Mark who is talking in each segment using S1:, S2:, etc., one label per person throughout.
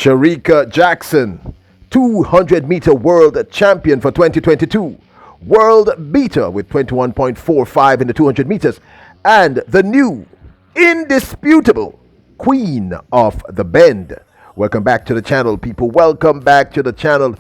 S1: Shericka Jackson, 200-meter world champion for 2022, world beater with 21.45 in the 200 meters, and the new, indisputable queen of the bend. Welcome back to the channel, people. Welcome back to the channel.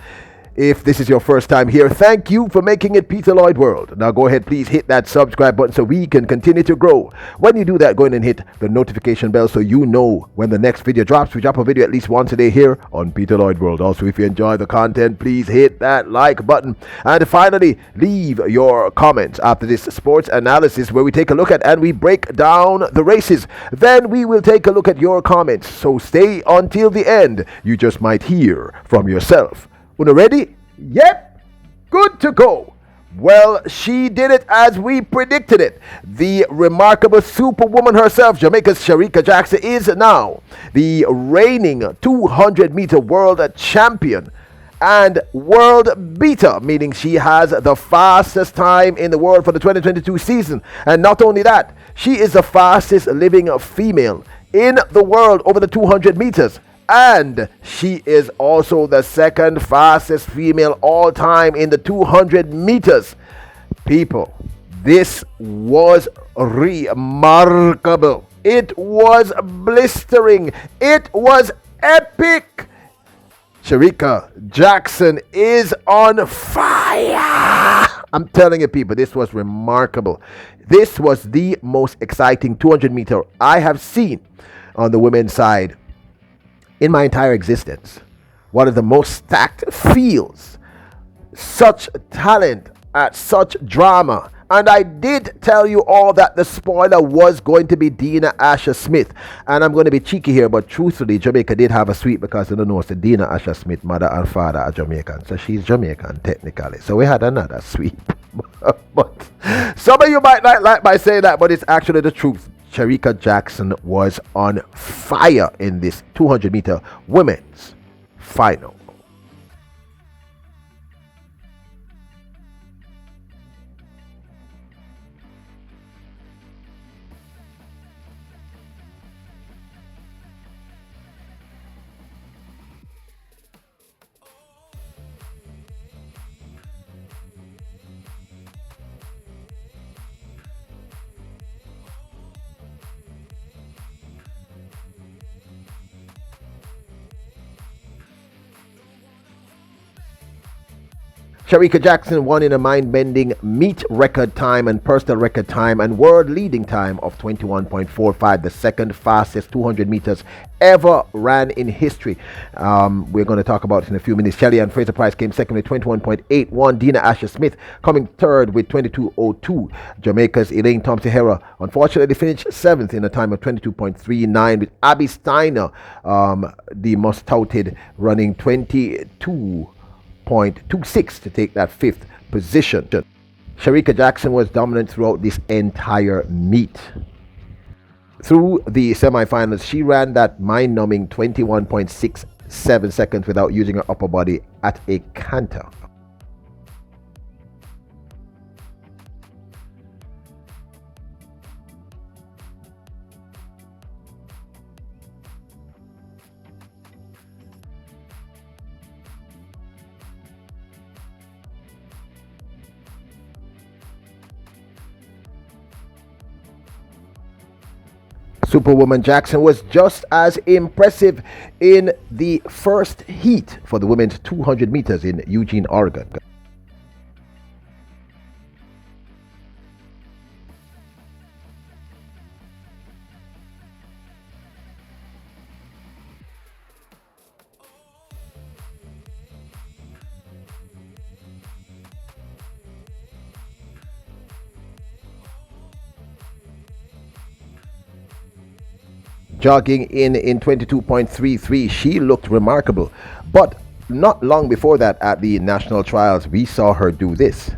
S1: If this is your first time here, thank you for making it Peter Lloyd World. Now go ahead, please hit that subscribe button so we can continue to grow. When you do that, go ahead and hit the notification bell so you know when the next video drops. We drop a video at least once a day here on Peter Lloyd World. Also, if you enjoy the content, please hit that like button. And finally, leave your comments after this sports analysis where we take a look at and we break down the races. Then we will take a look at your comments. So stay until the end. You just might hear from yourself. Una ready? Yep. Good to go. Well, she did it as we predicted it. The remarkable superwoman herself, Jamaica's Shericka Jackson, is now the reigning 200-meter world champion and world beater, meaning she has the fastest time in the world for the 2022 season. And not only that, she is the fastest living female in the world over the 200 meters. And she is also the second fastest female all time in the 200 meters. People, this was remarkable. It was blistering. It was epic. Shericka Jackson is on fire. I'm telling you, people, this was remarkable. This was the most exciting 200 meter I have seen on the women's side in my entire existence. One of the most stacked fields, such talent at such drama. And I did tell you all that the spoiler was going to be Dina Asher Smith. And I'm going to be cheeky here, but truthfully, Jamaica did have a sweep because you don't know, so Dina Asher Smith, mother and father are Jamaican. So she's Jamaican technically. So we had another sweep. But some of you might not like my saying that, but it's actually the truth. Shericka Jackson was on fire in this 200-meter women's final. Shericka Jackson won in a mind-bending meet record time and personal record time and world leading time of 21.45, the second fastest 200 meters ever ran in history. We're going to talk about it in a few minutes. Shelley Ann Fraser-Price came second with 21.81. Dina Asher Smith coming third with 22.02. Jamaica's Elaine Thompson-Herah unfortunately finished seventh in a time of 22.39, with Abby Steiner, the most touted, running 22.26 to take that fifth position. Shericka Jackson was dominant throughout this entire meet. Through the semifinals, she ran that mind-numbing 21.67 seconds without using her upper body at a canter. Superwoman Jackson was just as impressive in the first heat for the women's 200 meters in Eugene, Oregon. Jogging in 22.33, she looked remarkable. But not long before that, at the national trials, we saw her do this.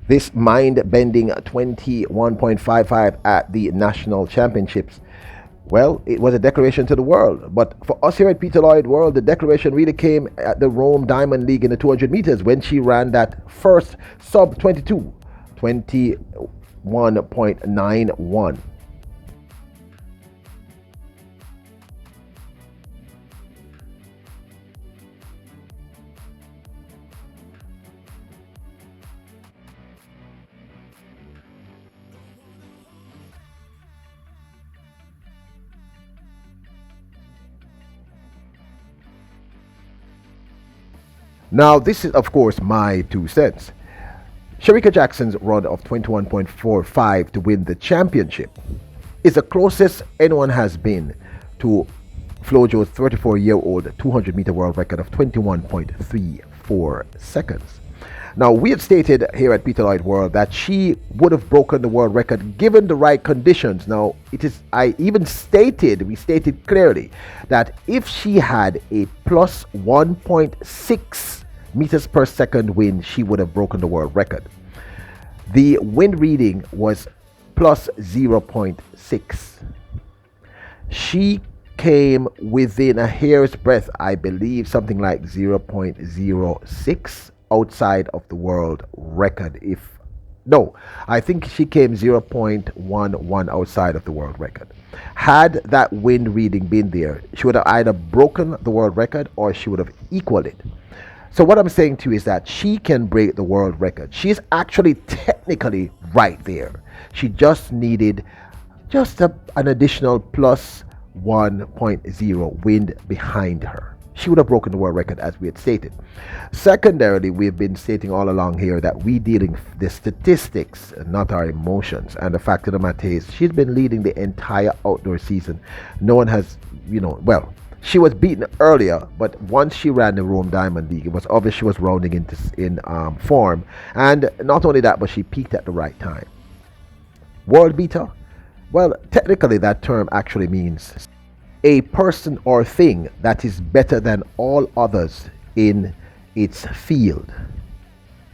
S1: This mind-bending 21.55 at the national championships, well, it was a declaration to the world. But for us here at Peter Lloyd World, the declaration really came at the Rome Diamond League in the 200 meters when she ran that first sub 22, 21.91. Now, this is, of course, my 2 cents. Shericka Jackson's run of 21.45 to win the championship is the closest anyone has been to Flojo's 34-year-old 200-meter world record of 21.34 seconds. Now, we had stated here at Peter Lloyd World that she would have broken the world record given the right conditions. Now, we stated clearly that if she had a plus 1.6 meters per second wind, she would have broken the world record. The wind reading was plus 0.6. She came within a hair's breadth, I believe something like 0.06 outside of the world record. I think she came 0.11 outside of the world record. Had that wind reading been there, she would have either broken the world record or she would have equaled it. So what I'm saying to you is that she can break the world record. She's actually technically right there. She just needed an additional plus 1.0 wind behind her. She would have broken the world record, as we had stated. Secondarily, we've been stating all along here that we dealing the statistics, not our emotions. And the fact of the matter is, she's been leading the entire outdoor season. No one has, she was beaten earlier, but once she ran the Rome Diamond League, it was obvious she was rounding in form. And not only that, but she peaked at the right time. World beater? Well, technically that term actually means a person or thing that is better than all others in its field.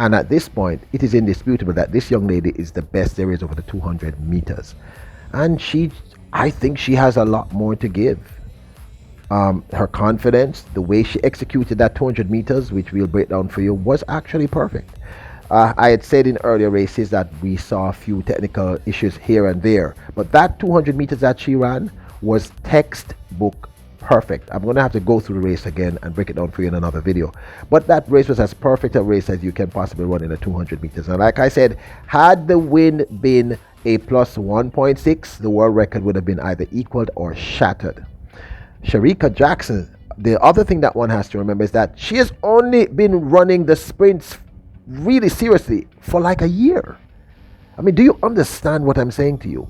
S1: And at this point, it is indisputable that this young lady is the best there is over the 200 meters. And I think she has a lot more to give. Her confidence, the way she executed that 200 meters, which we'll break down for you, was actually perfect. I had said in earlier races that we saw a few technical issues here and there, but that 200 meters that she ran was textbook perfect. I'm going to have to go through the race again and break it down for you in another video. But that race was as perfect a race as you can possibly run in a 200 meters. And like I said, had the wind been a plus 1.6, the world record would have been either equaled or shattered. Shericka Jackson, the other thing that one has to remember is that she has only been running the sprints really seriously for like a year. I mean, do you understand what I'm saying to you?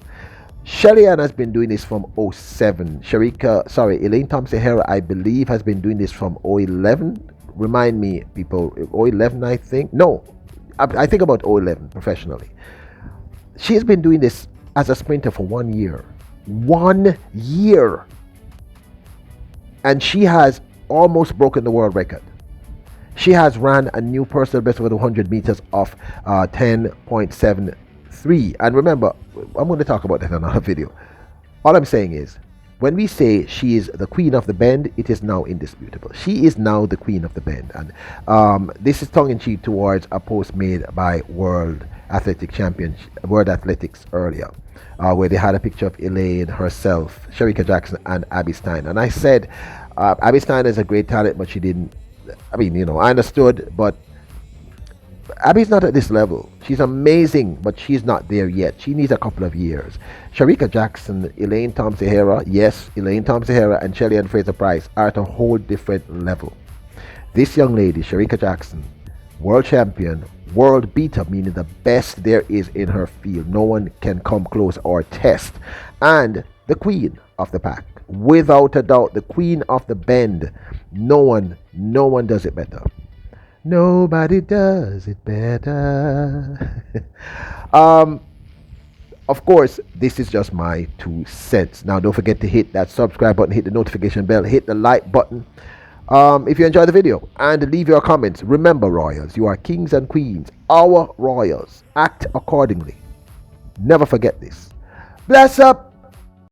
S1: Shelly Ann has been doing this from 07. Elaine Thompson-Herah, I believe, has been doing this from 011. Remind me, people, 011, I think. No, I think about 011 professionally. She has been doing this as a sprinter for 1 year. 1 year. And she has almost broken the world record. She has ran a new personal best over the 100 meters of 10.73. And remember, I'm going to talk about that in another video. All I'm saying is, when we say she is the queen of the bend, it is now indisputable. She is now the queen of the bend. And this is tongue-in-cheek towards a post made by World Athletics earlier, where they had a picture of Elaine, herself, Shericka Jackson, and Abby Stein. And I said, Abby Stein is a great talent, but she didn't, I understood, but Abby's not at this level. She's amazing, but she's not there yet. She needs a couple of years. Shericka Jackson, Elaine Thompson-Herah, yes, Elaine Thompson-Herah and Shelly Ann Fraser-Pryce are at a whole different level. This young lady, Shericka Jackson, world champion, world beater, meaning the best there is in her field. No one can come close or test. And the queen of the pack. Without a doubt, the queen of the bend. No one does it better. Nobody does it better. Of course, this is just my 2 cents. Now, don't forget to hit that subscribe button, hit the notification bell, hit the like button. If you enjoyed the video, and leave your comments. Remember, Royals, you are kings and queens our royals. Act accordingly. Never forget this. Bless up.